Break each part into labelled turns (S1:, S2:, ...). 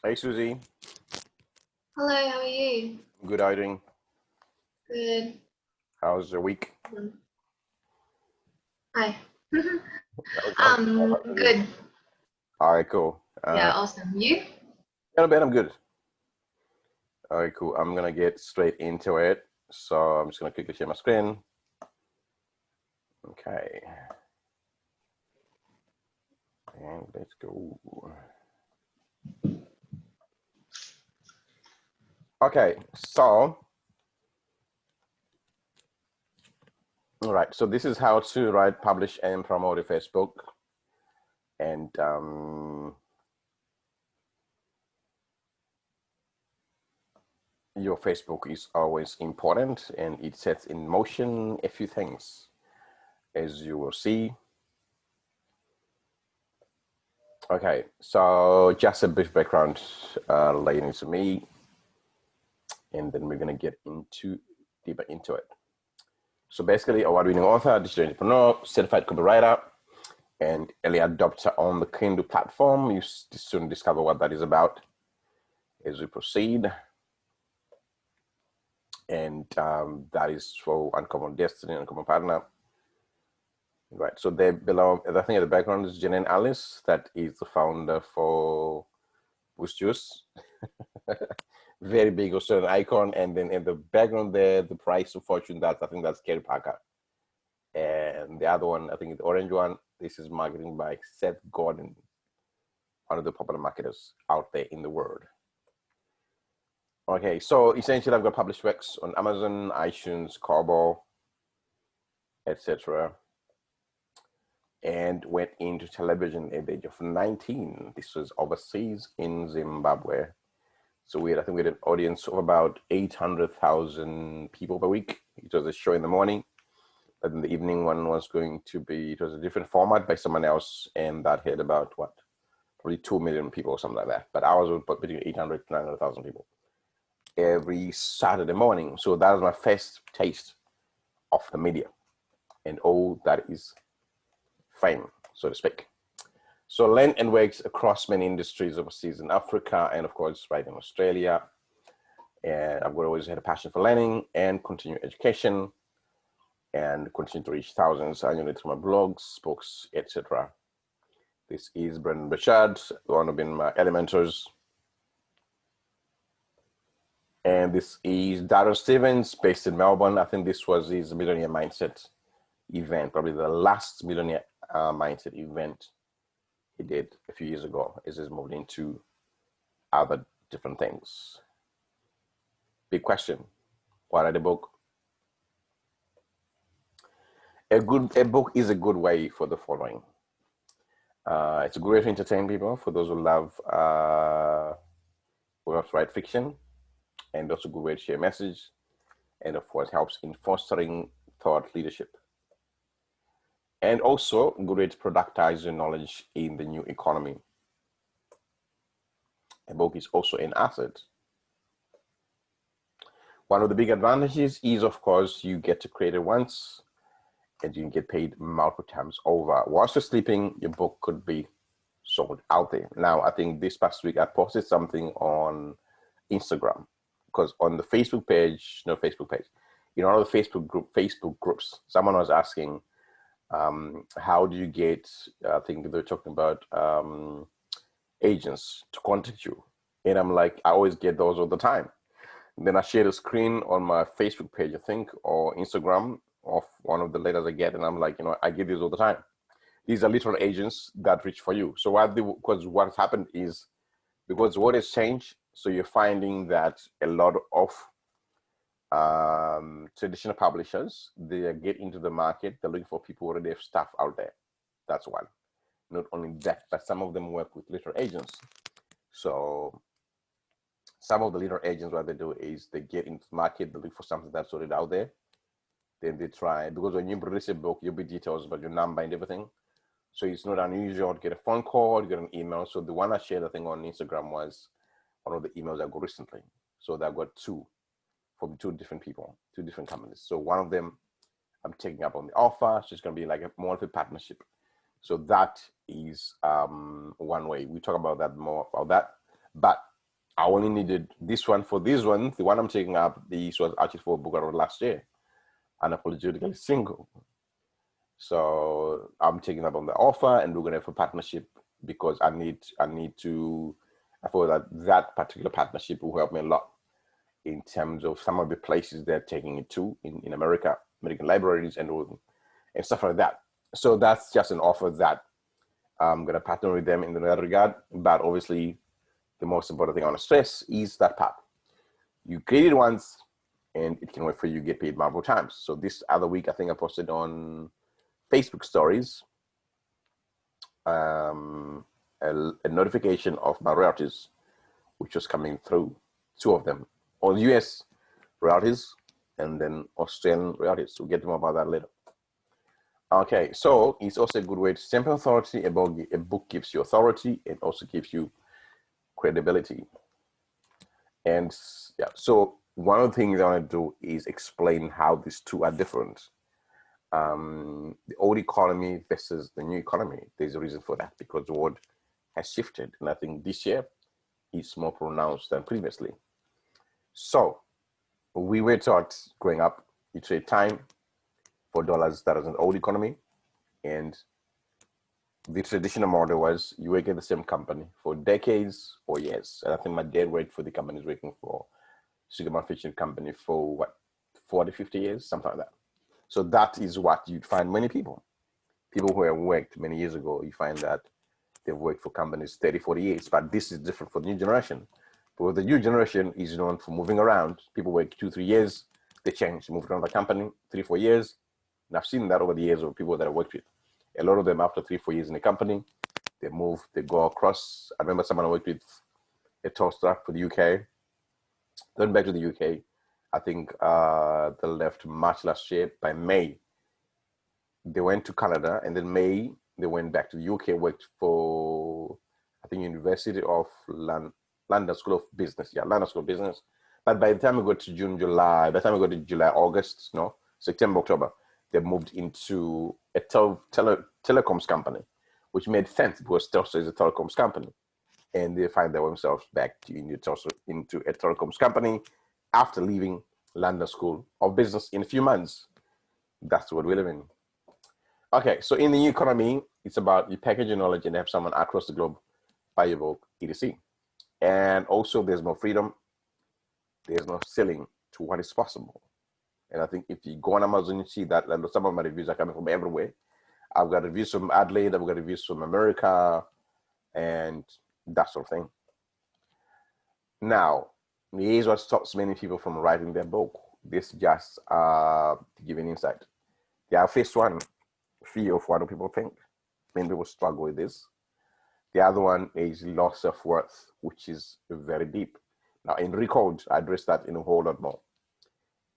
S1: Hey Susie,
S2: Hello, how are you?
S1: good outing.
S2: Good.
S1: How's your week?
S2: Hi.
S1: How's your week?
S2: Good.
S1: All right, cool.
S2: Yeah, awesome. You?
S1: Yeah, not bad. I'm good. All right, cool. I'm gonna get straight into it. So I'm just gonna quickly share my screen. Okay, and let's go. Okay, so all right. So this is how to write, publish, and promote a Facebook. And your Facebook is always important, and it sets in motion a few things, as you will see. Okay, so just a brief background relating to me, and then we're gonna get into deeper into it. So basically, award-winning author, digital entrepreneur, certified copywriter, and early adopter on the Kindle platform. You soon discover what that is about as we proceed. And that is for Uncommon Destiny, Uncommon Partner. Right, so there below, I think at the background is Janine Alice, that is the founder for Boost Juice. Very big Australian icon, and then in the background there, the price of fortune. I think that's Kerry Parker, and the other one, I think the orange one. This is marketing by Seth Godin, one of the popular marketers out there in the world. Okay, so essentially, I've got published works on Amazon, iTunes, Kobo, etc., and went into television at the age of 19. This was overseas in Zimbabwe. So I think we had an audience of about 800,000 people per week. It was a show in the morning, but in the evening one was going to be, it was a different format by someone else, and that had about what, probably 2 million people or something like that. But ours was between 800 to 900,000 people every Saturday morning. So that was my first taste of the media and all that is fame, so to speak. So learned and worked across many industries overseas in Africa and of course right in Australia. And I've always had a passion for learning and continuing education and continue to reach thousands annually through my blogs, books, etc. This is Brendan Richard, one of my early mentors. And this is Darren Stevens, based in Melbourne. I think this was his Millionaire Mindset event, probably the last Millionaire Mindset event he did a few years ago as he's moved into other different things. Big question, why write a book? A book is a good way for the following. It's a good way to entertain people, for those who love to write fiction, and also a good way to share a message, and of course helps in fostering thought leadership. And also a good way to productize your knowledge in the new economy. A book is also an asset. One of the big advantages is, of course, you get to create it once and you can get paid multiple times over. Whilst you're sleeping, your book could be sold out there. Now, I think this past week I posted something on Instagram, because on the Facebook page, in all of the Facebook groups, someone was asking, how do you get, I think they're talking about agents to contact you. And I'm like, I always get those all the time. And then I shared a screen on my Facebook page, I think, or Instagram of one of the letters I get. And I'm like, I get these all the time. These are literal agents that reach for you. So because what's happened is, because what has changed, so you're finding that a lot of traditional publishers, they get into the market, they're looking for people who already have stuff out there. That's one. Not only that, but some of them work with literal agents. So some of the literal agents, what they do is they get into the market, they look for something that's already out there. Then they try, because when you release a book, you'll be details about your number and everything. So it's not unusual to get a phone call, get an email. So the one I shared, I think, on Instagram was one of the emails I got recently. So I got two from two different people, two different companies. So one of them I'm taking up on the offer. So it's going to be like more of a partnership. So that is one way. We talk about that more about that. But I only needed this one for this one. The one I'm taking up, this was actually for a book I wrote last year, Unapologetically Single. So I'm taking up on the offer, and we're gonna have a partnership because I feel that particular partnership will help me a lot in terms of some of the places they're taking it to in America, American libraries and stuff like that. So that's just an offer that I'm gonna partner with them in that regard. But obviously, the most important thing I want to stress is that part. You create it once, and it can wait for you to get paid multiple times. So this other week, I think I posted on Facebook stories a notification of my royalties, which was coming through, two of them, on US royalties and then Australian royalties. We'll get more about that later. Okay, so it's also a good way to stamp authority. A book gives you authority and also gives you credibility. And yeah, so one of the things I want to do is explain how these two are different. The old economy versus the new economy. There's a reason for that because the world has shifted, and I think this year it's more pronounced than previously. So we were taught growing up, you trade time for dollars. That was an old economy, and the traditional model was you work at the same company for decades or years. And I think my dad worked for the company he's working for, sugar manufacturing company, for what, 40, 50 years, something like that. So that is what you'd find many people who have worked many years ago. You find that they've worked for companies 30, 40 years, but this is different for the new generation. But the new generation is known for moving around. People work 2, 3 years, they change, move around the company, 3, 4 years. And I've seen that over the years of people that I worked with. A lot of them, after 3, 4 years in the company, they move, they go across. I remember someone I worked with, a toaster for the UK. Going back to the UK, I think they left March last year. By May, they went to Canada, and then May, they went back to the UK, worked for, I think, University of London School of Business. Yeah, London School of Business. But by the time we got to June, July, by the time we got to July, August, no, September, October, they moved into a telecoms company, which made sense because Telstra is a telecoms company. And they find themselves back into a telecoms company after leaving London School of Business in a few months. That's what we live in. Okay, so in the new economy, it's about you package your knowledge and have someone across the globe buy your book, etc. And also there's more freedom. There's no ceiling to what is possible. And I think if you go on Amazon, you see that some of my reviews are coming from everywhere. I've got reviews from Adelaide, I've got reviews from America, and that sort of thing. Now, here's what stops many people from writing their book. This just to give an insight. Yeah, first one, fear of what do people think. Many people struggle with this. The other one is loss of worth, which is very deep. Now, in Recode, I address that in a whole lot more.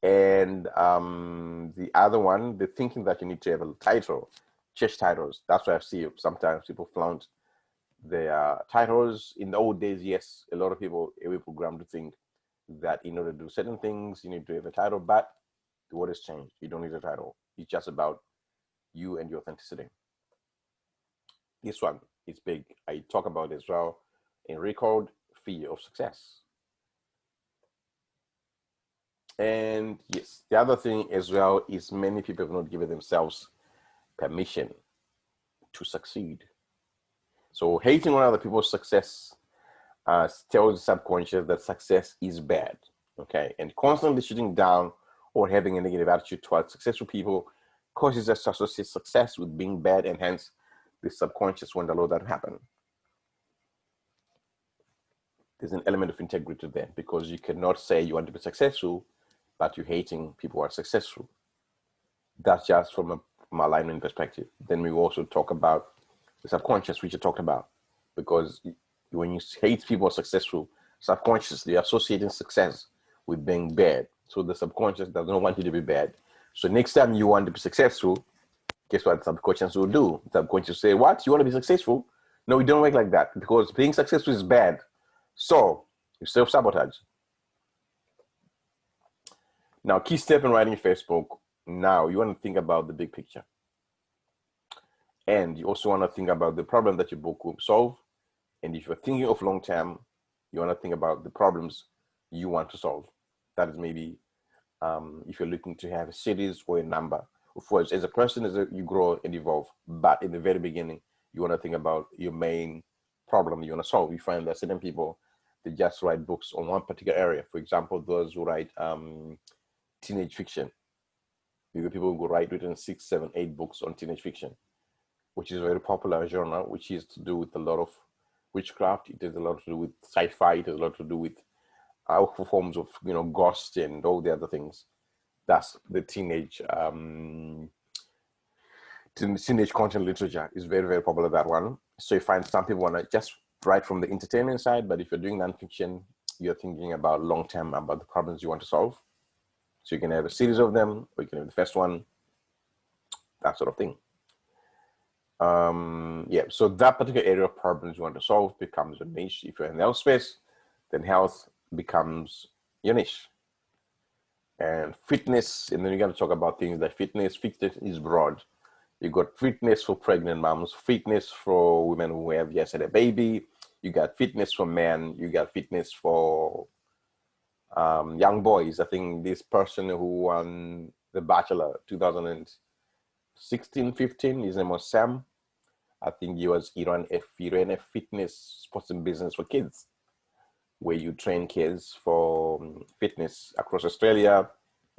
S1: And the other one, the thinking that you need to have a title, church titles. That's why I see sometimes people flaunt their titles. In the old days, yes, a lot of people were programmed to think that in order to do certain things, you need to have a title, but the world has changed. You don't need a title. It's just about you and your authenticity. This one is big. I talk about it as well in Record, Fear of Success. And yes, the other thing as well is many people have not given themselves permission to succeed. So hating on other people's success tells the subconscious that success is bad, okay? And constantly shooting down or having a negative attitude towards successful people causes us to associate success with being bad, and hence the subconscious won't allow that to happen. There's an element of integrity there because you cannot say you want to be successful, but you're hating people who are successful. That's just from a alignment perspective. Then we also talk about the subconscious, which you talked about, because when you hate people who are successful, subconsciously associating success with being bad. So the subconscious does not want you to be bad. So next time you want to be successful, guess what the subconscious will do? The subconscious will say, what? You want to be successful? No, we don't work like that because being successful is bad. So you self-sabotage. Now, key step in writing Facebook. Now, you want to think about the big picture. And you also want to think about the problem that your book will solve. And if you're thinking of long term, You want to think about the problems you want to solve. That is maybe if you're looking to have a series or a number. Of course, as a person, you grow and evolve. But in the very beginning, you want to think about your main problem you want to solve. You find that certain people, they just write books on one particular area. For example, those who write teenage fiction. People who write written 6, 7, 8 books on teenage fiction, which is a very popular genre, which is to do with a lot of witchcraft. It has a lot to do with sci-fi. It has a lot to do with forms of ghost and all the other things. That's the teenage content literature is very, very popular, that one. So you find some people want to just write from the entertainment side, but if you're doing nonfiction, you're thinking about long term, about the problems you want to solve. So you can have a series of them, or you can have the first one, that sort of thing. Yeah, so that particular area of problems you want to solve becomes a niche. If you're in the health space, then health becomes your niche. And fitness, and then you got to talk about things like fitness is broad. You got fitness for pregnant moms, fitness for women who have just had a baby. You got fitness for men. You got fitness for young boys. I think this person who won The Bachelor 2016, 15, his name was Sam. I think he ran a fitness sports and business for kids, where you train kids for fitness across Australia.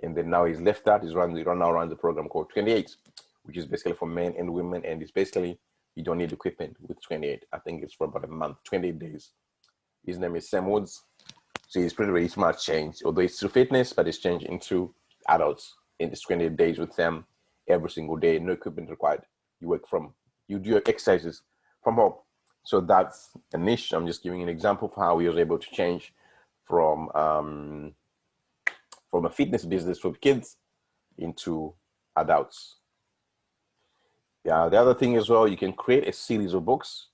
S1: And then now he's left that. He now runs a program called 28, which is basically for men and women. And it's basically, you don't need equipment with 28. I think it's for about a month, 28 days. His name is Sam Woods. So he's pretty smart change, although it's through fitness, but it's changed into adults. In this 28 days with them every single day, no equipment required. You do your exercises from home. So that's a niche. I'm just giving an example of how we was able to change from a fitness business for kids into adults. Yeah, the other thing as well, you can create a series of books.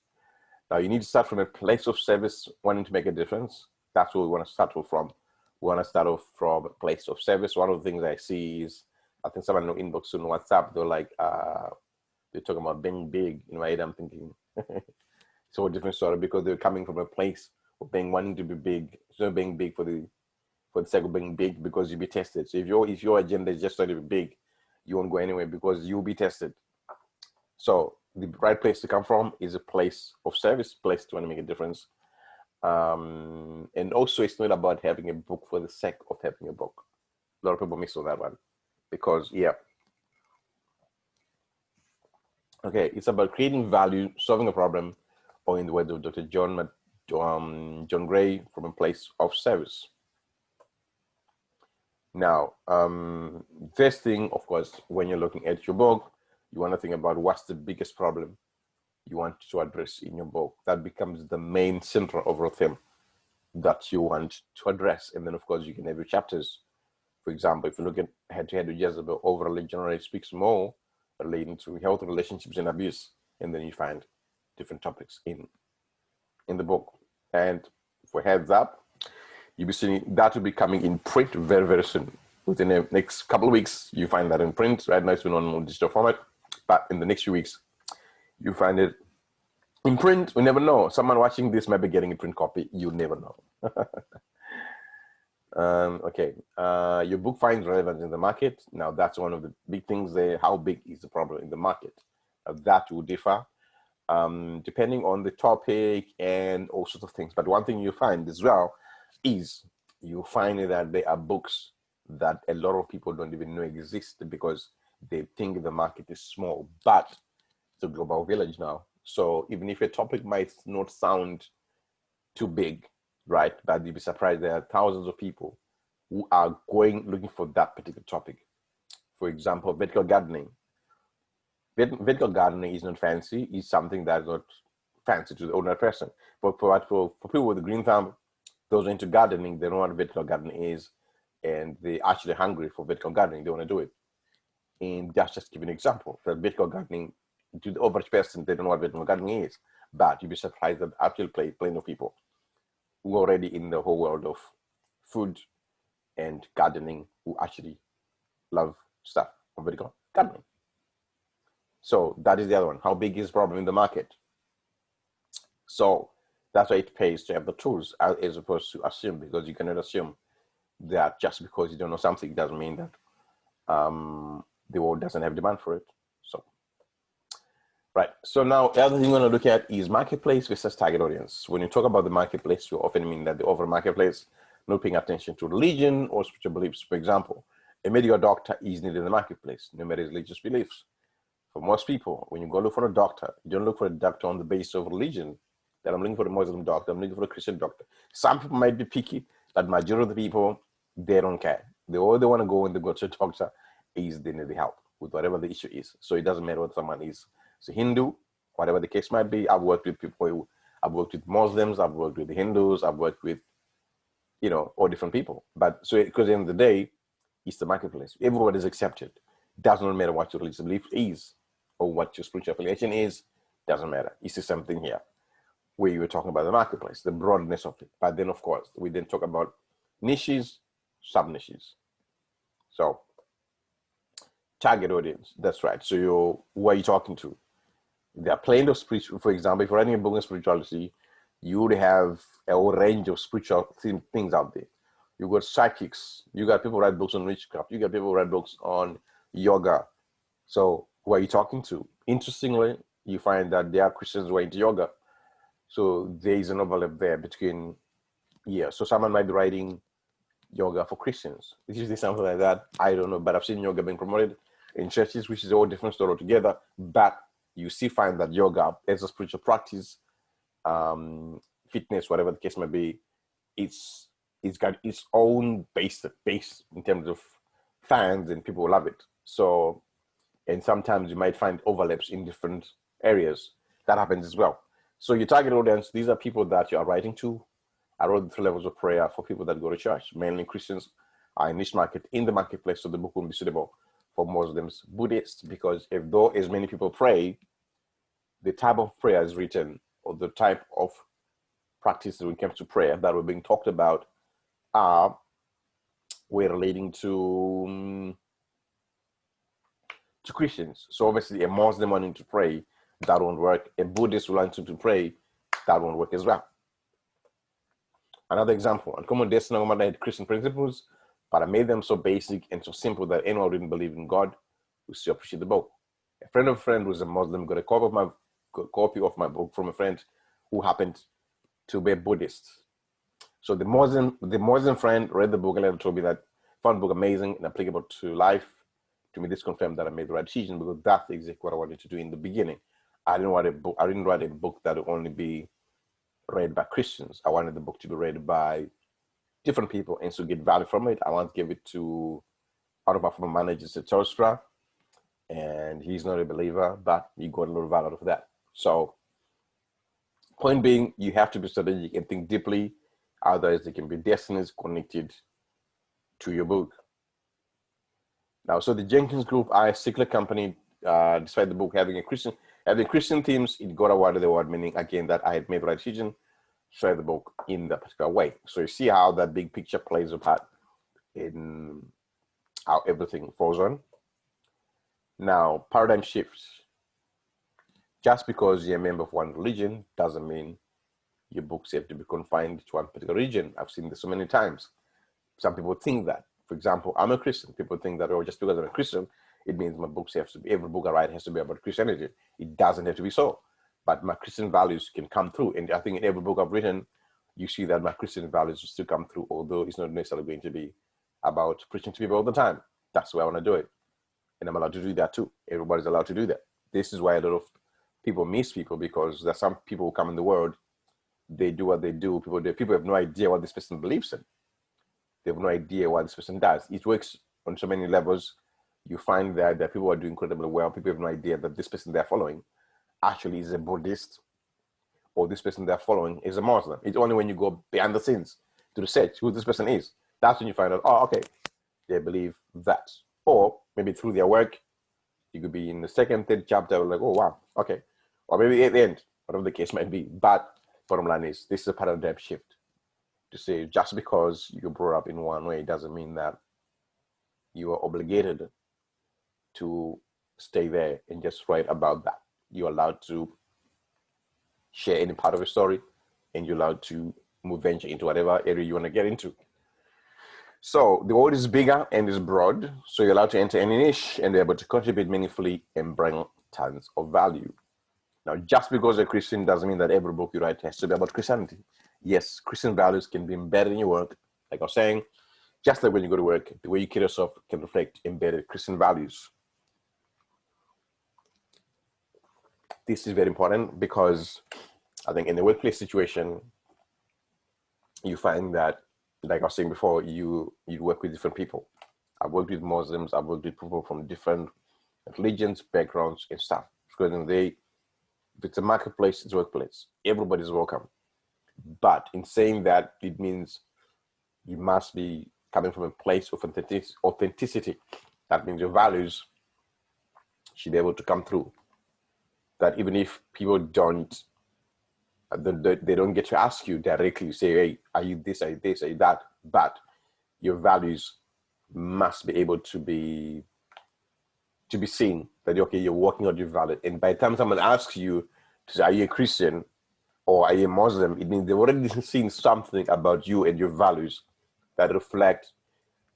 S1: Now you need to start from a place of service, wanting to make a difference. That's what we want to start from. We want to start off from a place of service. One of the things I see is, I think someone in the inbox on WhatsApp, they're like, they're talking about being big. In my head, I'm thinking, it's a different story, because they're coming from a place of wanting to be big. It's not being big for the sake of being big, because you'll be tested. So if your agenda is just trying to be big, you won't go anywhere, because you'll be tested. So the right place to come from is a place of service, place to want to make a difference. And also, it's not about having a book for the sake of having a book. A lot of people miss on that one, because okay, it's about creating value, solving a problem, or in the words of Dr. John Gray, from a place of service. Now, first thing, of course, when you're looking at your book, you want to think about what's the biggest problem you want to address in your book. That becomes the main central overall theme that you want to address. And then, of course, you can have your chapters. For example, if you look at Head to Head with Jezebel, overall generally speaks more relating to health, relationships, and abuse. And then you find different topics in the book. And for heads up, you'll be seeing that will be coming in print very, very soon. Within the next couple of weeks, you find that in print. Right now, it's been on digital format, but in the next few weeks, you find it in print. We never know. Someone watching this might be getting a print copy. You never know. Okay. Your book finds relevance in the market. Now, that's one of the big things there. How big is the problem in the market? That will differ depending on the topic and all sorts of things. But one thing you find as well is you find that there are books that a lot of people don't even know exist, because they think the market is small, but it's a global village now. So even if a topic might not sound too big, right, but you'd be surprised there are thousands of people who are looking for that particular topic. For example, vertical gardening. Vertical gardening is not fancy. It's something that's not fancy to the ordinary person. But for people with a green thumb, those into gardening, they know what vertical gardening is, and they're actually hungry for vertical gardening. They want to do it. And just give an example. For vertical gardening, to the average person, they don't know what vertical gardening is. But you'd be surprised that actually plenty of people who are already in the whole world of food and gardening who actually love stuff of vertical gardening. So that is the other one. How big is the problem in the market? So That's why it pays to have the tools as opposed to assume, because you cannot assume that just because you don't know something doesn't mean that the world doesn't have demand for it. So, right. So now the other thing we're going to look at is marketplace versus target audience. When you talk about the marketplace, you often mean that the overall marketplace not paying attention to religion or spiritual beliefs. For example, a medical doctor is needed in the marketplace, no matter his religious beliefs. For most people, when you go look for a doctor, you don't look for a doctor on the basis of religion. That I'm looking for a Muslim doctor, I'm looking for a Christian doctor. Some people might be picky, but majority of the people, they don't care. All they want to go when they go to a doctor is they need the help with whatever the issue is. So it doesn't matter whether someone is a Hindu, whatever the case might be. I've worked with people, I've worked with Muslims, I've worked with the Hindus, I've worked with, all different people. But so, because at the end of the day, it's the marketplace. Everyone is accepted. Does not matter what your religious belief is or what your spiritual affiliation is. Doesn't matter. It's the same thing here, where you were talking about the marketplace, the broadness of it. But then, of course, we then talk about niches, sub-niches. So, target audience, that's right. So, who are you talking to? There are plenty of spiritual, for example, if you're writing a book on spirituality, you would have a whole range of spiritual things out there. You got psychics, you got people who write books on witchcraft, you got people who write books on yoga. So, who are you talking to? Interestingly, you find that there are Christians who are into yoga. So there is an overlap there between, so someone might be writing yoga for Christians. It's usually something like that. I don't know, but I've seen yoga being promoted in churches, which is a whole different story altogether. But you still find that yoga as a spiritual practice, fitness, whatever the case may be, it's got its own base in terms of fans, and people love it. So, and sometimes you might find overlaps in different areas. That happens as well. So your target audience, these are people that you are writing to. I wrote the 3 levels of prayer for people that go to church. Mainly Christians are in niche market, in the marketplace, so the book will be suitable for Muslims, Buddhists, because if though as many people pray, the type of prayer is written, or the type of practice when it comes to prayer that were being talked about are were relating to Christians. So obviously a Muslim wanting to pray, that won't work. A Buddhist wanting to pray, that won't work as well. Another example, Uncommon Destiny had Christian principles, but I made them so basic and so simple that anyone who didn't believe in God would still appreciate the book. A friend of a friend who's a Muslim got a copy of my book from a friend who happened to be a Buddhist. So the Muslim friend read the book and later told me that found the book amazing and applicable to life. To me, this confirmed that I made the right decision, because that's exactly what I wanted to do in the beginning. I didn't write a book that would only be read by Christians. I wanted the book to be read by different people and to get value from it. I want to give it to one of our former managers at Telstra, and he's not a believer, but he got a little value out of that. So, point being, you have to be strategic and think deeply. Otherwise, there can be destinies connected to your book. Now, so the Jenkins Group are a secular company. Despite the book having Christian themes, it got awarded the award, meaning again that I had made the right decision, share the book in that particular way. So you see how that big picture plays a part in how everything falls on. Now, paradigm shifts. Just because you're a member of one religion doesn't mean your books have to be confined to one particular region. I've seen this so many times. Some people think that. For example, I'm a Christian. People think that, just because I'm a Christian, it means my books have to be, every book I write has to be about Christianity. It doesn't have to be so. But my Christian values can come through. And I think in every book I've written, you see that my Christian values will still come through, although it's not necessarily going to be about preaching to people all the time. That's the way I want to do it. And I'm allowed to do that too. Everybody's allowed to do that. This is why a lot of people miss people, because there's some people who come in the world, they do what they do. People have no idea what this person believes in. They have no idea what this person does. It works on so many levels. You find that people are doing incredibly well. People have no idea that this person they're following actually is a Buddhist, or this person they're following is a Muslim. It's only when you go behind the scenes to research who this person is, that's when you find out, okay, they believe that. Or maybe through their work, you could be in the second, third chapter, like, oh, wow, okay. Or maybe at the end, whatever the case might be. But bottom line is, this is a paradigm shift. To say just because you grew up in one way doesn't mean that you are obligated to stay there and just write about that. You're allowed to share any part of your story. and you're allowed to venture into whatever area you want to get into. So the world is bigger and is broad, so you're allowed to enter any niche and be able to contribute meaningfully and bring tons of value. Now, just because you're a Christian doesn't mean that every book you write has to be about Christianity. Yes, Christian values can be embedded in your work. Like I was saying, just like when you go to work, the way you carry yourself can reflect embedded Christian values. This is very important because I think in the workplace situation, you find that, like I was saying before, you work with different people. I've worked with Muslims, I've worked with people from different religions, backgrounds, and stuff. Because if it's a marketplace, it's a workplace. Everybody's welcome. But in saying that, it means you must be coming from a place of authenticity. That means your values should be able to come through. That even if people don't, they don't get to ask you directly, say, hey, are you this, are you this, are you that? But your values must be able to be seen, that, okay, you're working on your values. And by the time someone asks you to say, are you a Christian or are you a Muslim, it means they've already seen something about you and your values that reflect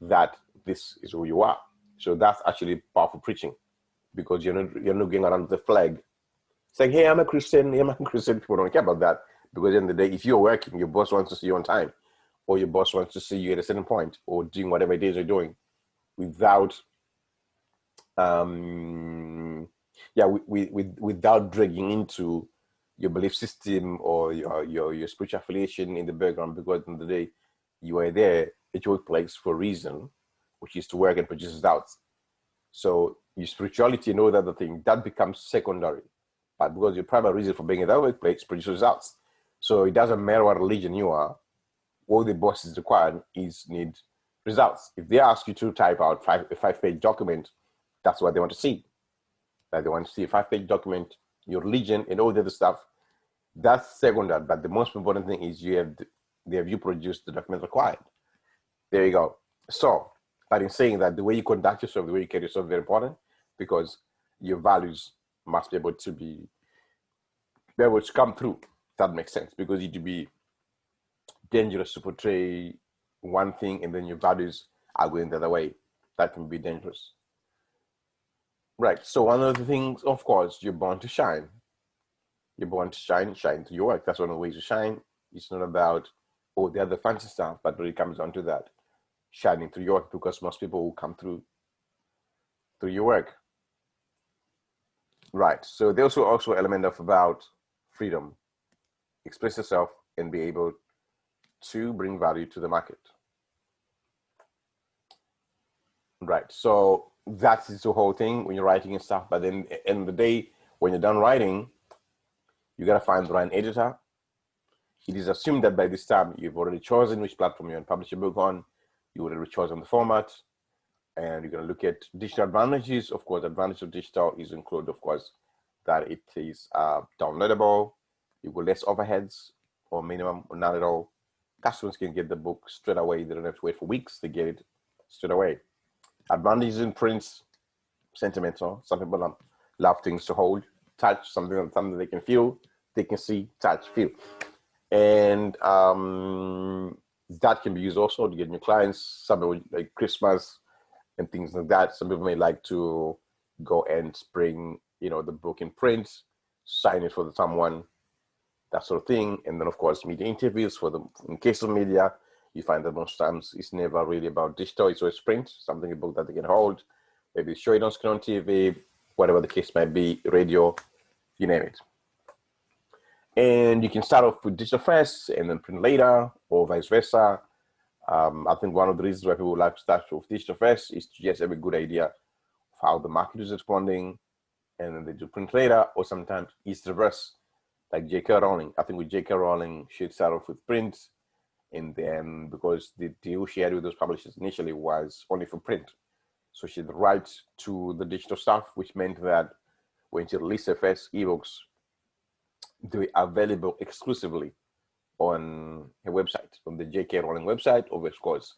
S1: that this is who you are. So that's actually powerful preaching, because you're not going around with the flag saying, hey, I'm a Christian, I'm a Christian. People don't care about that, because at the end of the day, if you're working, your boss wants to see you on time, or your boss wants to see you at a certain point, or doing whatever it is you're doing, without without dragging into your belief system or your spiritual affiliation in the background, because at the end of the day, you are there at your workplace for a reason, which is to work and produce results. So your spirituality and all the other thing, that becomes secondary. But because your primary reason for being at that workplace produces results. So it doesn't matter what religion you are, all the boss is required is need results. If they ask you to type out a five-page document, that's what they want to see. Like they want to see a 5-page document, your religion and all the other stuff. That's secondary. But the most important thing is you produced the document required. There you go. So, but in saying that, the way you conduct yourself, the way you carry yourself is very important, because your values must be able to come through. That makes sense, because it would be dangerous to portray one thing and then your values are going the other way. That can be dangerous. Right. So one of the things, of course, you're born to shine. You're born to shine through your work. That's one of the ways to shine. It's not about the other fancy stuff, but really comes down to that, shining through your work, because most people will come through your work. Right. So there's also an element of about freedom. Express yourself and be able to bring value to the market. Right. So that's the whole thing when you're writing and stuff. But then at the end of the day, when you're done writing, you got to find the right editor. It is assumed that by this time you've already chosen which platform you're going to publish your book on. You already chosen the format, and you're going to look at digital advantages. Of course, the advantage of digital is include, of course, that it is downloadable. You go less overheads or minimum, or none at all. Customers can get the book straight away. They don't have to wait for weeks. They get it straight away. Advantages in print, sentimental. Some people love things to hold, touch, something they can feel, they can see, touch, feel. And that can be used also to get new clients. Some people like Christmas and things like that. Some people may like to go and bring, the book in print, sign it for someone, that sort of thing. And then, of course, media interviews for them. In case of media, you find that most times it's never really about digital, it's always print, something, a book that they can hold, maybe show it on screen on TV, whatever the case might be, radio, you name it. And you can start off with digital first and then print later, or vice versa. I think one of the reasons why people would like to start with digital first is to just have a good idea of how the market is responding, and then they do print later, or sometimes it's reverse, like J.K. Rowling. I think with J.K. Rowling, she'd start off with print, and then because the deal she had with those publishers initially was only for print, so she'd write to the digital stuff, which meant that when she released her first ebooks, they were available exclusively on her website, on the J.K. Rowling website. Of course,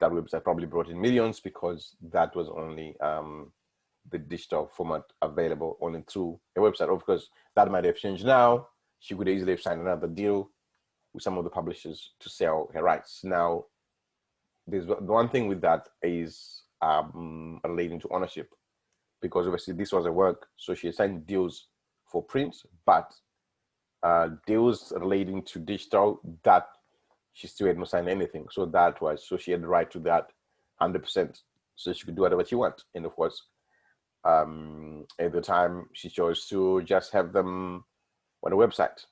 S1: that website probably brought in millions, because that was only the digital format available only through a website. Of course, that might have changed now. She could easily have signed another deal with some of the publishers to sell her rights. Now, there's the one thing with that is relating to ownership, because obviously this was a work, so she signed deals for print, but deals relating to digital, that she still had not signed anything. So she had the right to that 100%. So she could do whatever she wants. And of course, at the time, she chose to just have them on a website,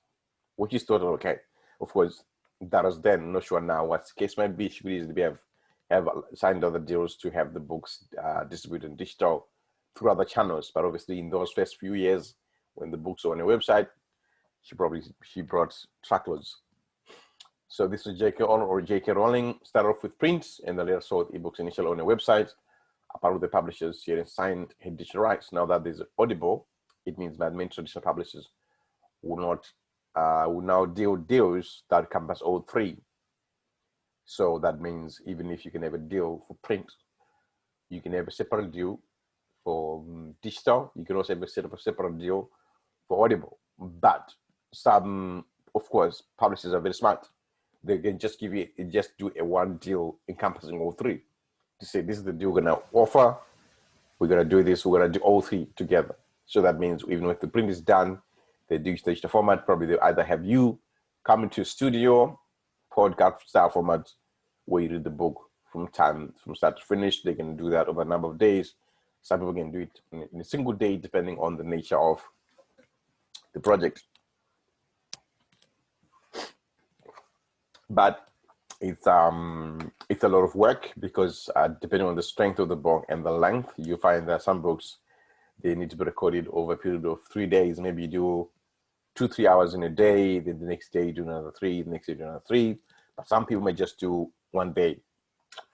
S1: which is totally okay. Of course, that was then. Not sure now what the case might be. She could easily have signed other deals to have the books distributed in digital through other channels. But obviously, in those first few years, when the books were on a website, she brought truckloads. So this is J.K. Rowling started off with print and then later sold ebooks initially on a website. Apart with the publishers, she had signed her digital rights. Now that there's Audible, it means that many traditional publishers will now deal deals that encompass all three. So that means even if you can have a deal for print, you can have a separate deal for digital. You can also have a separate deal for Audible. But some, of course, publishers are very smart. They can just do a one deal encompassing all three. To say, this is the deal we're gonna offer. We're gonna do this. We're gonna do all three together. So that means even if the print is done, they do digital format. Probably they either have you come into a studio, podcast style format, where you read the book from start to finish. They can do that over a number of days. Some people can do it in a single day, depending on the nature of the project. But it's a lot of work, because depending on the strength of the book and the length, you find that some books, they need to be recorded over a period of 3 days. Maybe you do 2-3 hours in a day, then the next day you do another 3, the next day you do another 3. But some people may just do one day,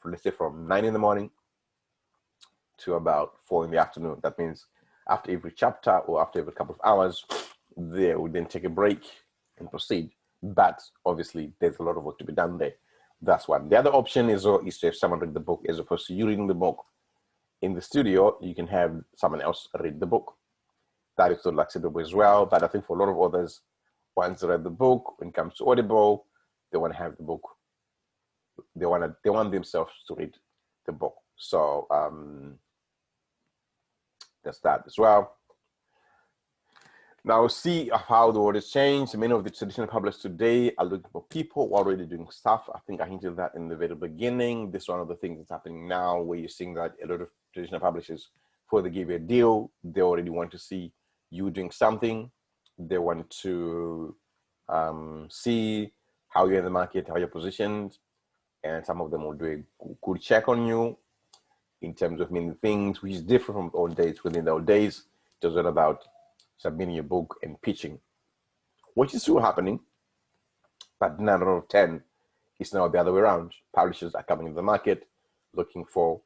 S1: let's say from 9 in the morning to about 4 in the afternoon. That means after every chapter or after every couple of hours, they would then take a break and proceed. But obviously, there's a lot of work to be done there. That's one. The other option is to have someone read the book, as opposed to you reading the book in the studio. You can have someone else read the book. That is totally acceptable as well. But I think for a lot of others, once they read the book, when it comes to Audible, they want to have the book. They want themselves to read the book. So that's that as well. Now, see how the world has changed. Many of the traditional publishers today are looking for people who are already doing stuff. I think I hinted that in the very beginning. This is one of the things that's happening now, where you're seeing that a lot of traditional publishers, before they give you a deal, they already want to see you doing something. They want to see how you're in the market, how you're positioned. And some of them will do a good check on you in terms of many things, which is different from old days. Within the old days, it was all about submitting your book and pitching, which is still happening, but 9 out of 10 is now the other way around. Publishers are coming into the market looking for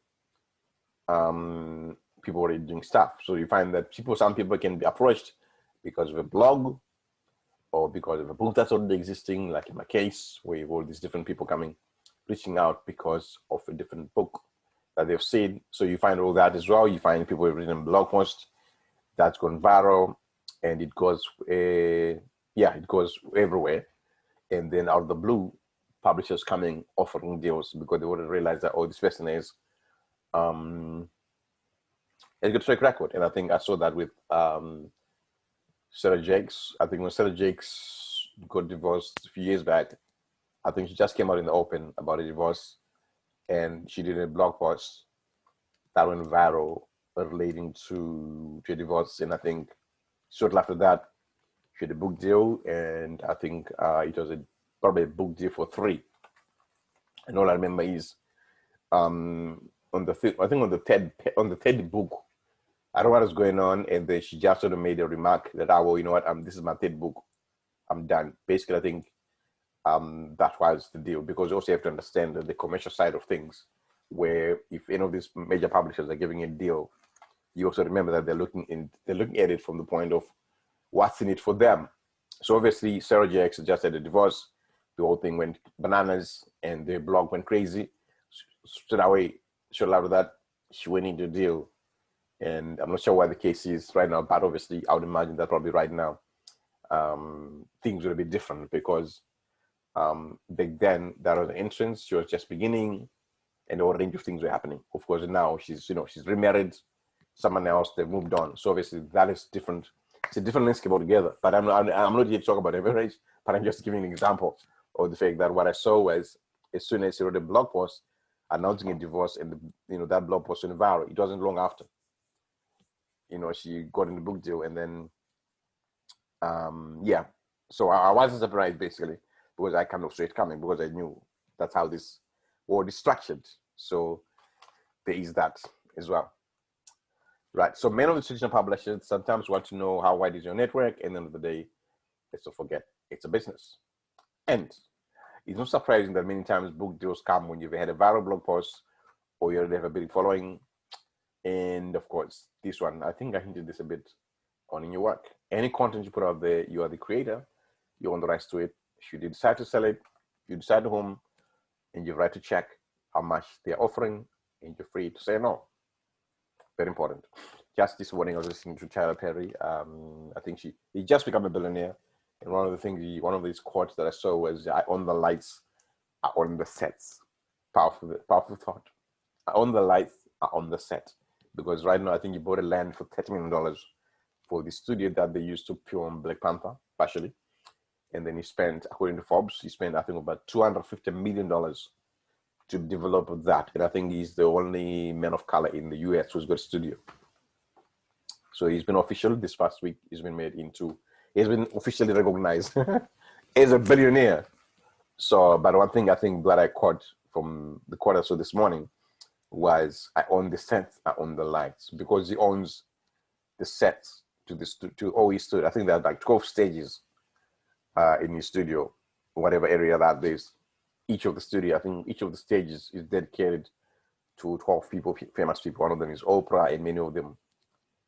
S1: people already doing stuff. So you find that some people can be approached because of a blog or because of a book that's already existing, like in my case, where you have all these different people reaching out because of a different book that they've seen. So you find all that as well. You find people who have written blog posts that's gone viral, and it goes everywhere. And then out of the blue, publishers coming offering deals because they wouldn't realize that, oh, this person is a good track record. And I think I saw that with Sarah Jakes. I think when Sarah Jakes got divorced a few years back, I think she just came out in the open about a divorce, and she did a blog post that went viral relating to a divorce. And I think shortly after that, she had a book deal, and I think it was probably a book deal for 3. And all I remember is on the third book, I don't know what was going on, and then she just sort of made a remark that, well, you know what, this is my 3rd book, I'm done. Basically, I think that was the deal, because you also have to understand the commercial side of things, where if any of these major publishers are giving a deal, you also remember that they're looking at it from the point of what's in it for them. So obviously, Sarah Jakes just had a divorce. The whole thing went bananas, and the blog went crazy. So that way, shortly after that, she went into a deal. And I'm not sure why the case is right now, but obviously, I would imagine that probably right now, things will be different, because Back then, that was an entrance. She was just beginning, and a range of things were happening. Of course, now she's remarried, someone else. They've moved on. So obviously, that is different. It's a different landscape altogether. But I'm not here to talk about average. But I'm just giving an example of the fact that what I saw was, as soon as she wrote a blog post announcing a divorce, and that blog post went viral, it wasn't long after. She got in the book deal, and then yeah. So I wasn't surprised, basically, because I kind of saw it coming, because I knew that's how this world is structured. So there is that as well. Right. So many of the traditional publishers sometimes want to know how wide is your network. At the end of the day, let's not forget, it's a business. And it's not surprising that many times book deals come when you've had a viral blog post, or you already have a big following. And of course, this one, I think I hinted this a bit on in your work. Any content you put out there, you are the creator, you own the rights to it. Should you decide to sell it, you decide to whom, and you write to check how much they're offering, and you're free to say no. Very important. Just this morning, I was listening to Tyler Perry. I think he just become a billionaire. And one of these quotes that I saw was, "I own the lights, I own the sets." Powerful thought. I own the lights, I own the set. Because right now, I think he bought a land for $30 million for the studio that they used to film Black Panther, partially. And then he spent, according to Forbes, I think about $250 million to develop that. And I think he's the only man of color in the US who's got a studio. So he's been official this past week. He's been officially recognized as a billionaire. So, but one thing I think that I caught from the quote I saw this morning was, I own the set, I own the lights, because he owns the sets to all his studio. I think there are like 12 stages in his studio, whatever area that is. Each of the stages is dedicated to 12 people, famous people. One of them is Oprah, and many of them.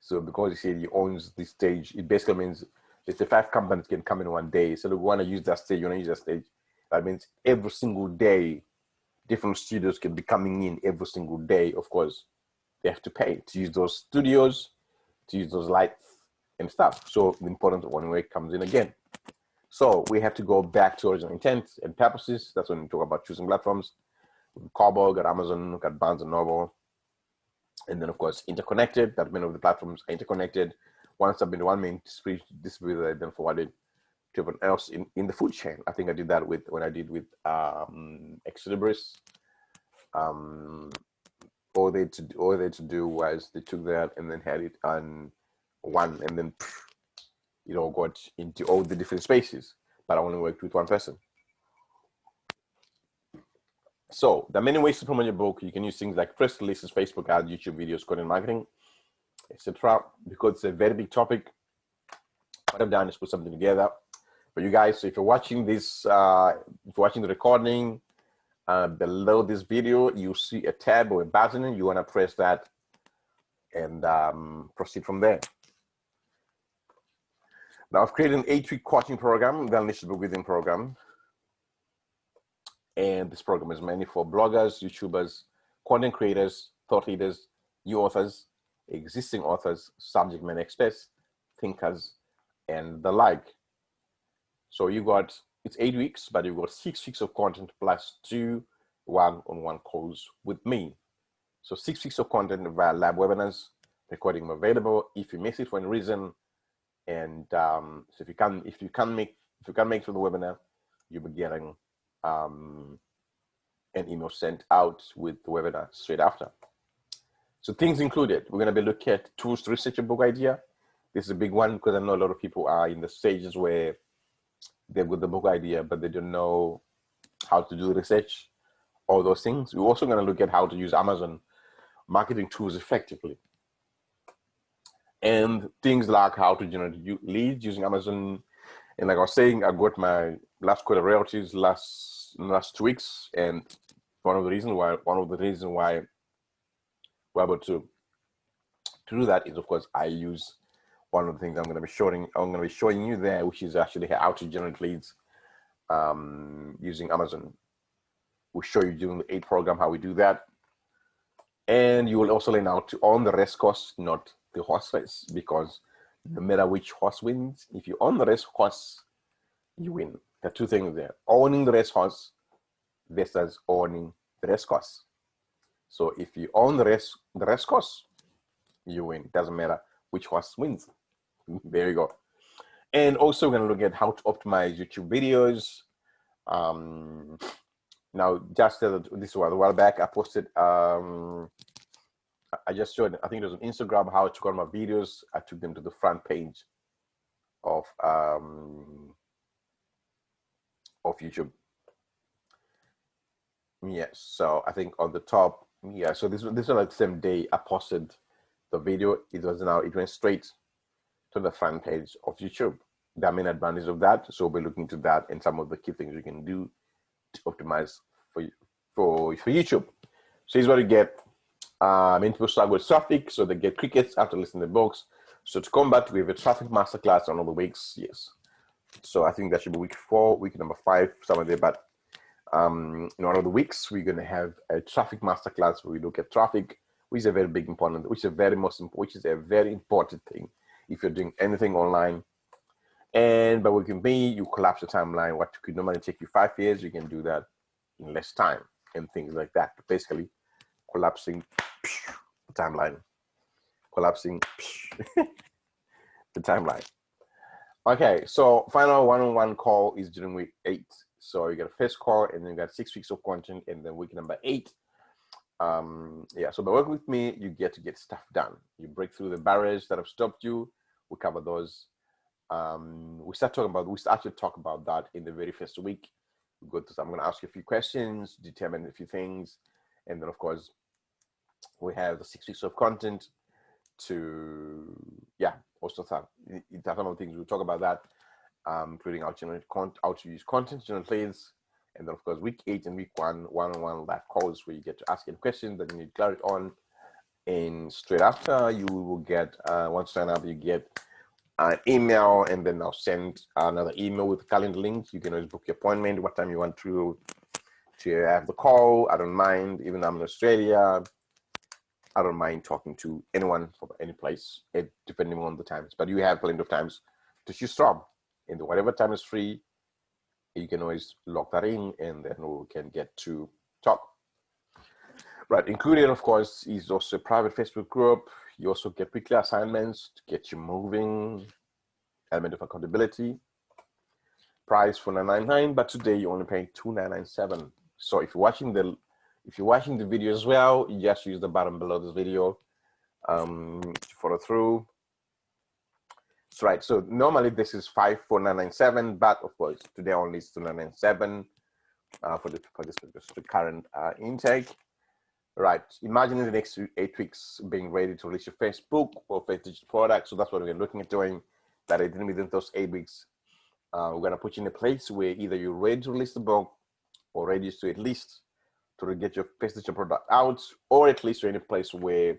S1: So because he said he owns the stage, it basically means it's the 5 companies can come in one day. So we want to use that stage, you want to use that stage. That means every single day, different studios can be coming in every single day. Of course, they have to pay to use those studios, to use those lights and stuff. So the important one way comes in again. So we have to go back to original intent and purposes. That's when we talk about choosing platforms. We've got Kobo, got Amazon, got Barnes and Noble. And then, of course, interconnected. That many of the platforms are interconnected. Once I've been one main distributor, then forwarded to everyone else in the food chain. I think I did that with Ex Libris. All they had to do was they took that and then had it on one, and then got into all the different spaces. But I only worked with one person. So there are many ways to promote your book. You can use things like press releases, Facebook ads, YouTube videos, content marketing, etc. Because it's a very big topic, what I've done is put something together for you guys. So if you're watching this, if you're watching the recording, below this video, you see a tab or a button, and you want to press that and proceed from there. Now, I've created an 8-week coaching program, the Unleash the Book Within program. And this program is mainly for bloggers, YouTubers, content creators, thought leaders, new authors, existing authors, subject matter experts, thinkers, and the like. So it's 8 weeks, but you've got 6 weeks of content plus 2 one-on-one calls with me. So 6 weeks of content via live webinars, recording them available. If you miss it for any reason, and so if you can't make it to the webinar, you'll be getting an email sent out with the webinar straight after. So things included, we're going to be looking at tools to research a book idea. This is a big one because I know a lot of people are in the stages where they've got the book idea, but they don't know how to do the research, all those things. We're also going to look at how to use Amazon marketing tools effectively. And things like how to generate leads using Amazon. And like I was saying, I got my last quarter royalties last 2 weeks. And one of the reasons why we're able to do that is, of course, I use one of the things I'm going to be showing you there, which is actually how to generate leads using Amazon. We'll show you during the 8 program how we do that. And you will also learn how to own the race course, not the horse race, because no matter which horse wins, if you own the race course, you win. There are two things there: owning the racehorse versus owning the race course. So if you own the race course, you win. It doesn't matter which horse wins. There you go. And also, we're going to look at how to optimize YouTube videos. Now, just this was a while back, I posted, I just showed, I think it was on Instagram, how I took all my videos. I took them to the front page of YouTube. Yes, so I think on the top, yeah, so this was like the same day I posted the video. It went straight to the front page of YouTube. There are many advantages of that, so we'll be looking into that and some of the key things you can do to optimize for YouTube. So here's what you get. Many people start with traffic, so they get crickets after listening to the books. So to combat, we have a traffic masterclass on all the weeks. Yes, so I think that should be week 4, week number 5, somewhere there. But in one of the weeks, we're going to have a traffic masterclass where we look at traffic, which is a very big important, which is a very important thing if you're doing anything online. And by working me, you collapse the timeline. What could normally take you 5 years, you can do that in less time and things like that. Basically, collapsing the timeline, collapsing the timeline. Okay, so final one-on-one call is during week 8. So you get a first call, and then you got 6 weeks of content, and then week number 8. Yeah, so by working with me, you get to get stuff done. You break through the barriers that have stopped you. We cover those. We actually talk about that in the very first week. I'm going to ask you a few questions, determine a few things, and then of course we have the 6 weeks of content to, yeah, also some of the things we'll talk about that, including how to use content, generate leads, and then of course week 8 and week 1, one-on-one live calls where you get to ask any questions that you need clarity on. And straight after, you will get, once you sign up, you get an email, and then I'll send another email with calendar links. You can always book your appointment, what time you want to have the call. I don't mind, even though I'm in Australia, I don't mind talking to anyone from any place, depending on the times. But you have plenty of times to choose from. And whatever time is free, you can always lock that in, and then we can get to talk. Right, included, of course, is also a private Facebook group. You also get weekly assignments to get you moving, element of accountability. Price for $9.99, but today you only pay $2.997. So if you're watching the video as well, you just use the button below this video to follow through. So right, so normally this is $549.97, but of course today only is $2.997 for the current intake. Right, imagine in the next 8 weeks being ready to release your first book or first digital product. So that's what we're looking at doing. That within those 8 weeks, we're gonna put you in a place where either you're ready to release the book, or ready to at least to get your first digital product out, or at least you're in a place where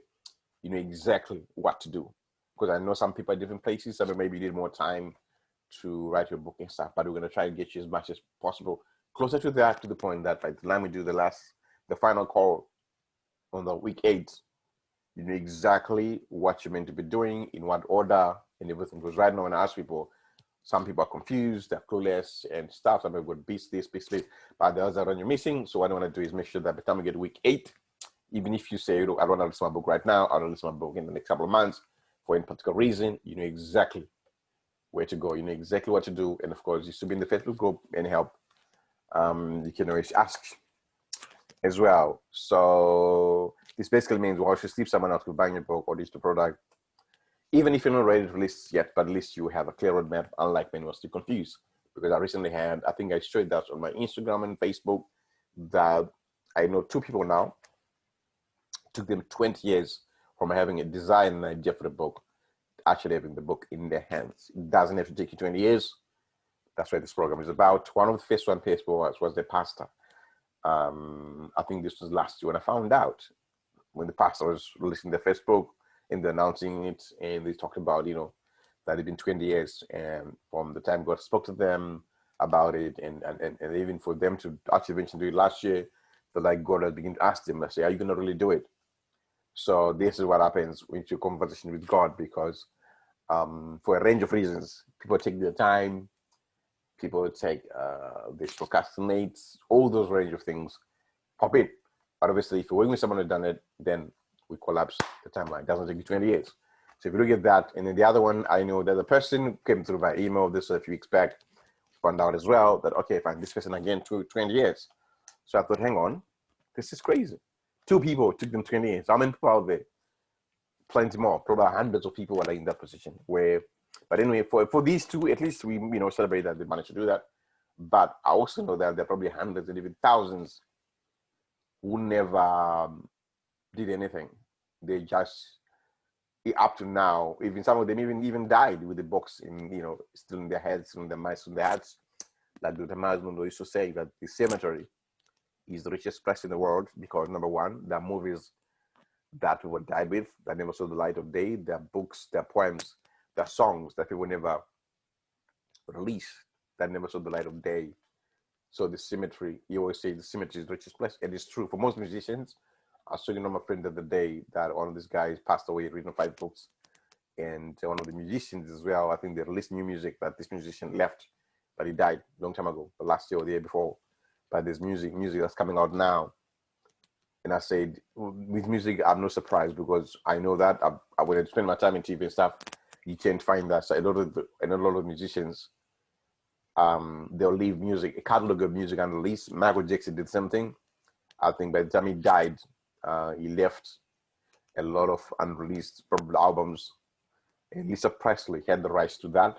S1: you know exactly what to do. Because I know some people at different places, so maybe you need more time to write your book and stuff. But we're gonna try to get you as much as possible closer to that, to the point that by the time we do the final call on the week 8, you know exactly what you're meant to be doing, in what order, and everything. Because right now when I ask people, some people are confused, they're clueless and stuff. Some people would beat this, but the others are you're missing. So what I want to do is make sure that by the time we get week 8, even if you say, I don't want to release my book right now, I'll release my book in the next couple of months for any particular reason, you know exactly where to go, you know exactly what to do. And of course, you should be in the Facebook group and help. You can always ask as well. So this basically means while you sleep, someone else will buy your book or digital product, even if you're not ready to release yet, but at least you have a clear roadmap, unlike many of us still confused. Because I recently had, I think I showed that on my Instagram and Facebook, that I know 2 people now, took them 20 years from having a design and idea for the book, to actually having the book in their hands. It doesn't have to take you 20 years. That's what this program is about. One of the first people was the pastor. I think this was last year when I found out, when the pastor was releasing the first book and announcing it, and they talked about, you know, that it'd been 20 years and from the time God spoke to them about it, and even for them to actually eventually do it last year, that like God has begun to ask them, I say, are you gonna really do it? So this is what happens when you're conversation with God, because for a range of reasons, people take their time, People take, they procrastinate, all those range of things pop in. But obviously, if you're working with someone who's done it, then we collapse the timeline. It doesn't take you 20 years. So if you look at that, and then the other one, I know that the person came through by email, this if you expect, found out as well that, okay, fine, this person again, 20 years. So I thought, hang on, this is crazy. 2 people took them 20 years. How many people out there? Plenty more, probably hundreds of people are in that position where, but anyway, for these 2, at least we, celebrate that they managed to do that. But I also know that there are probably hundreds and even thousands who never did anything. They just, up to now, even some of them even died with the box in, still in their heads, in their minds, in their hearts. Like Dr. Maslow used to say that the cemetery is the richest place in the world because, number one, there are movies that people died with that never saw the light of day. There are books, there are poems, there are songs that people never released that never saw the light of day. So the cemetery, you always say the cemetery is the richest place. And it's true for most musicians. I was talking to my friend the other day that one of these guys passed away, written 5 books. And one of the musicians as well, I think they released new music that this musician left, but he died a long time ago, the last year or the year before. But there's music that's coming out now. And I said, with music, I'm not surprised because I know that when I spend my time in TV and stuff, you can't find that. So a lot of musicians, they'll leave music, a catalog of music unreleased. Michael Jackson did something. I think by the time he died, he left a lot of unreleased probably albums. And Lisa Presley had the rights to that.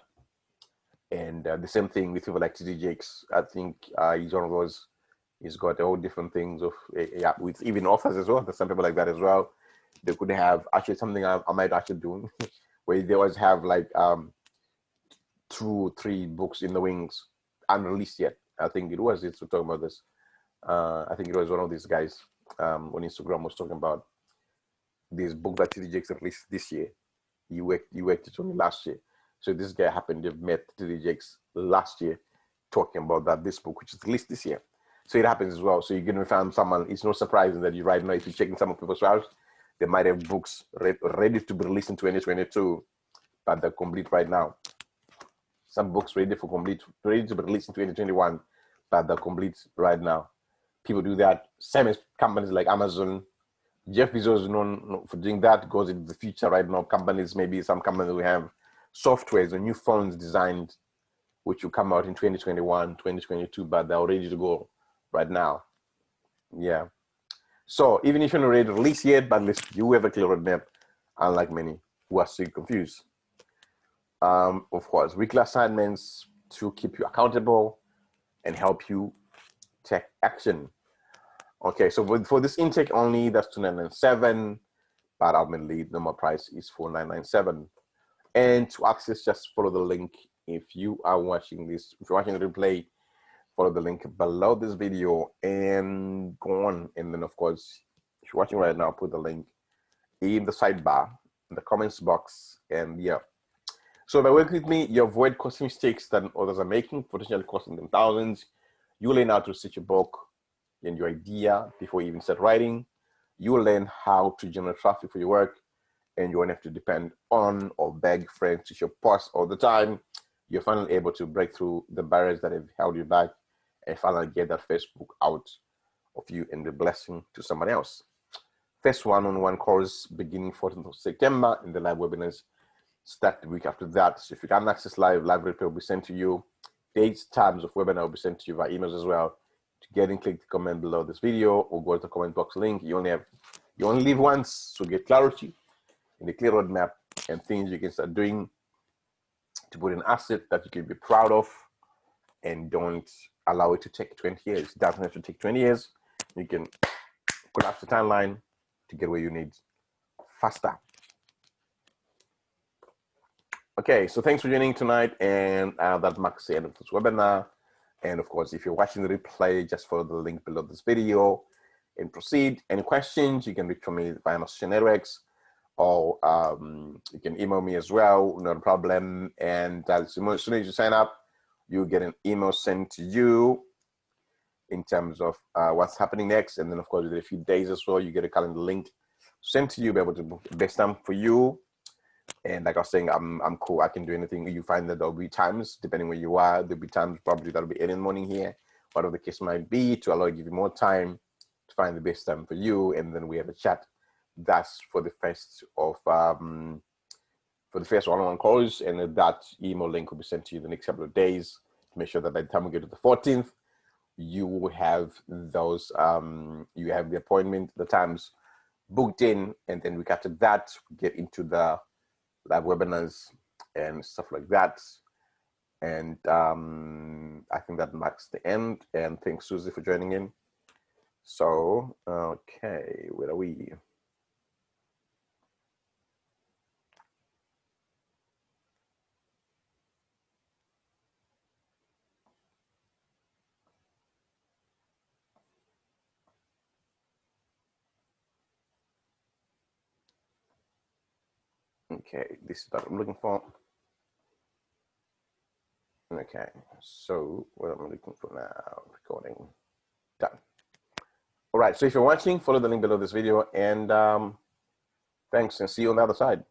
S1: And the same thing with people like T.D. Jakes. I think he's one of those. He's got all different things of, with even authors as well. There's some people like that as well. They could have actually something I might actually do, where they always have like 2 or 3 books in the wings, unreleased yet. I think it was, it's talking about this. I think it was one of these guys on Instagram was talking about this book that T.D. Jakes released this year. You worked it only last year. So this guy happened to have met T.D. Jakes last year talking about this book, which is released this year. So it happens as well. So you're going to find someone, it's not surprising that you right now, if you're checking some of people's files, they might have books ready to be released in 2022, but they're complete right now. Some books ready to be released in 2021, but they're complete right now. People do that. Same as companies like Amazon. Jeff Bezos is known for doing that, goes into the future right now. Companies, maybe some companies will have softwares or new phones designed, which will come out in 2021, 2022, but they're ready to go right now. Yeah. So even if you're not ready to release yet, but at least you have a clear roadmap, unlike many who are still confused. Of course, weekly assignments to keep you accountable and help you take action. Okay, so for this intake only, that's $297, but ultimately the normal price is $497. And to access, just follow the link. If you are watching this, if you're watching the replay, follow the link below this video and go on. And then, of course, if you're watching right now, put the link in the sidebar, in the comments box, and yeah. So by working with me, you avoid costing mistakes that others are making, potentially costing them thousands. You learn how to research your book and your idea before you even start writing. You will learn how to generate traffic for your work, and you won't have to depend on or beg friends to show posts all the time. You're finally able to break through the barriers that have held you back and finally get that first book out of you and be a blessing to someone else. First one-on-one course beginning 14th of September, and the live webinars start the week after that. So if you can't access live replay will be sent to you. Dates, times of webinar will be sent to you via emails as well. To get in, click the comment below this video or go to the comment box link. You only live once, so get clarity in the clear roadmap and things you can start doing to put an asset that you can be proud of, and don't allow it to take 20 years. It doesn't have to take 20 years. You can collapse the timeline to get where you need faster. Okay, so thanks for joining tonight, and that marks the end of this webinar. And of course, if you're watching the replay, just follow the link below this video and proceed. Any questions, you can reach me via my social networks, or you can email me as well, not a problem. And as soon as you sign up, you get an email sent to you in terms of what's happening next. And then of course, within a few days or so, you get a calendar link sent to you, be able to book the best time for you. And like I was saying, I'm cool. I can do anything. You find that there'll be times, depending where you are, there'll be times probably that'll be early in the morning here, whatever the case might be, to allow you, give you more time to find the best time for you, and then we have a chat. That's for the first of for the first one-on-one calls, and that email link will be sent to you the next couple of days to make sure that by the time we get to the 14th, you will have those you have the appointment, the times booked in, and then we after that get into the live webinars and stuff like that. And I think that marks the end. And thanks, Susie, for joining in. So, okay, where are we? Okay, this is what I'm looking for. Okay, so what am I looking for now? Recording done. All right, so if you're watching, follow the link below this video, and thanks, and see you on the other side.